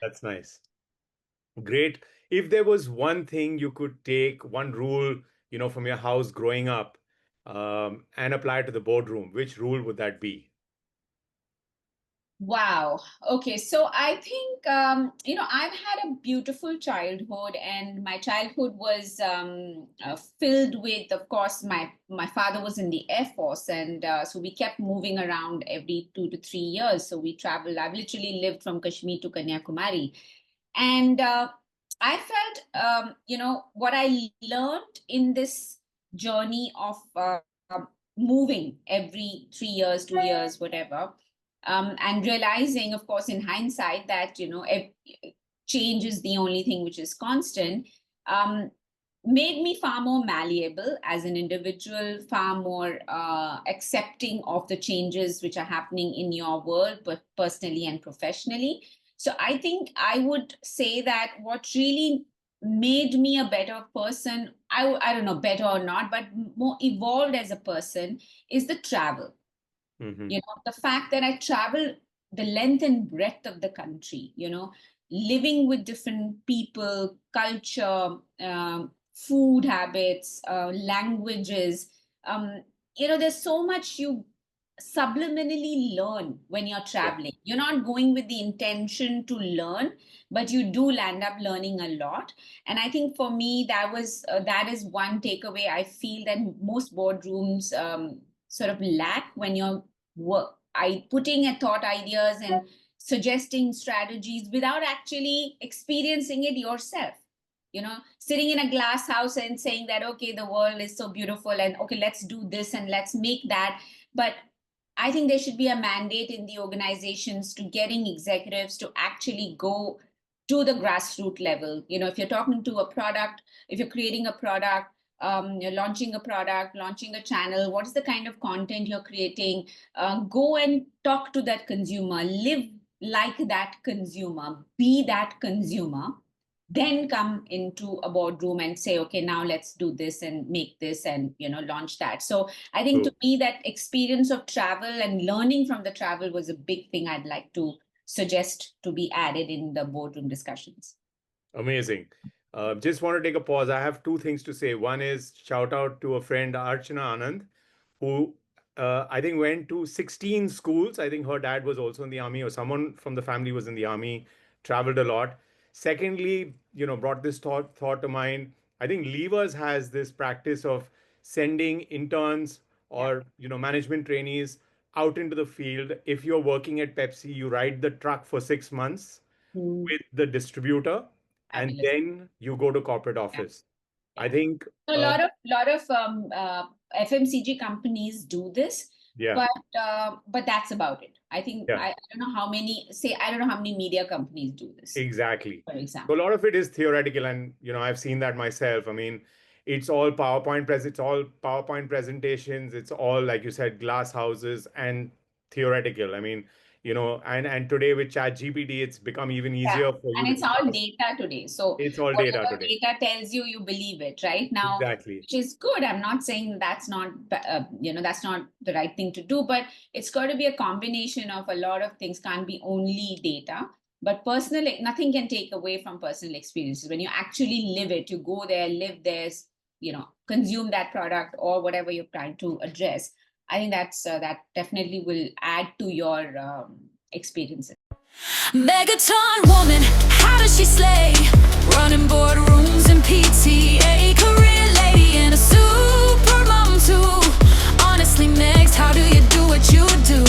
That's nice. Great. If there was one thing you could take, one rule, from your house growing up, and apply to the boardroom, which rule would that be? Wow. Okay. So I think, I've had a beautiful childhood, and my childhood was filled with, of course, my father was in the Air Force, and so we kept moving around every 2 to 3 years. So we traveled. I've literally lived from Kashmir to Kanyakumari. And I felt, what I learned in this journey of moving every 3 years, 2 years, whatever, and realizing, of course, in hindsight, that change is the only thing which is constant. Made me far more malleable as an individual, far more accepting of the changes which are happening in your world, but personally and professionally. So I think I would say that what really made me a better person, I don't know, better or not, but more evolved as a person, is the travel. Hmm. The fact that I travel the length and breadth of the country, living with different people, culture, food habits, languages. There's so much you subliminally learn when you're Yeah. traveling. You're not going with the intention to learn, but you do land up learning a lot. And I think for me, that is one takeaway I feel that most boardrooms sort of lack when you're putting a thought ideas and suggesting strategies without actually experiencing it yourself. Sitting in a glass house and saying that, okay, the world is so beautiful, and okay, let's do this and let's make that. But I think there should be a mandate in the organizations to getting executives to actually go to the grassroots level. If you're talking to a product, if you're creating a product, you're launching a product, launching a channel, what is the kind of content you're creating? Go and talk to that consumer, live like that consumer, be that consumer, then come into a boardroom and say, okay, now let's do this and make this and launch that. So I think to True. me, that experience of travel and learning from the travel was a big thing I'd like to suggest to be added in the boardroom discussions. Amazing. Just want to take a pause. I have two things to say. One is shout out to a friend, Archana Anand, who I think went to 16 schools. I think her dad was also in the army, or someone from the family was in the army, traveled a lot. Secondly, brought this thought to mind. I think Levers has this practice of sending interns Yeah. or management trainees out into the field. If you're working at Pepsi, you ride the truck for 6 months Mm, with the distributor, and fabulous. then you go to corporate Yeah. office. I Yeah. think, A lot of FMCG companies do this, yeah, but that's about it. I think yeah, I don't know how many, say, I don't know how many media companies do this, exactly. for So a example. lot of it is theoretical, and I've seen that myself. I mean, it's all PowerPoint presentations. It's all, like you said, glass houses and theoretical. I mean, and today with Chat GPT, it's become even Yeah, easier for you and to it's all discuss. data today. So It's all data whatever today. data tells you, you believe it, right? Now, Exactly. which is good. I'm not saying that's not, that's not the right thing to do, but it's got to be a combination of a lot of things. Can't be only data, but personal. Nothing can take away from personal experiences. When you actually live it, you go there, live there, consume that product or whatever you're trying to address. I think that definitely will add to your experiences. Megaton woman, how does she slay? Running boardrooms and PTA, career lady and a super mom too. Honestly, next, how do you do what you do?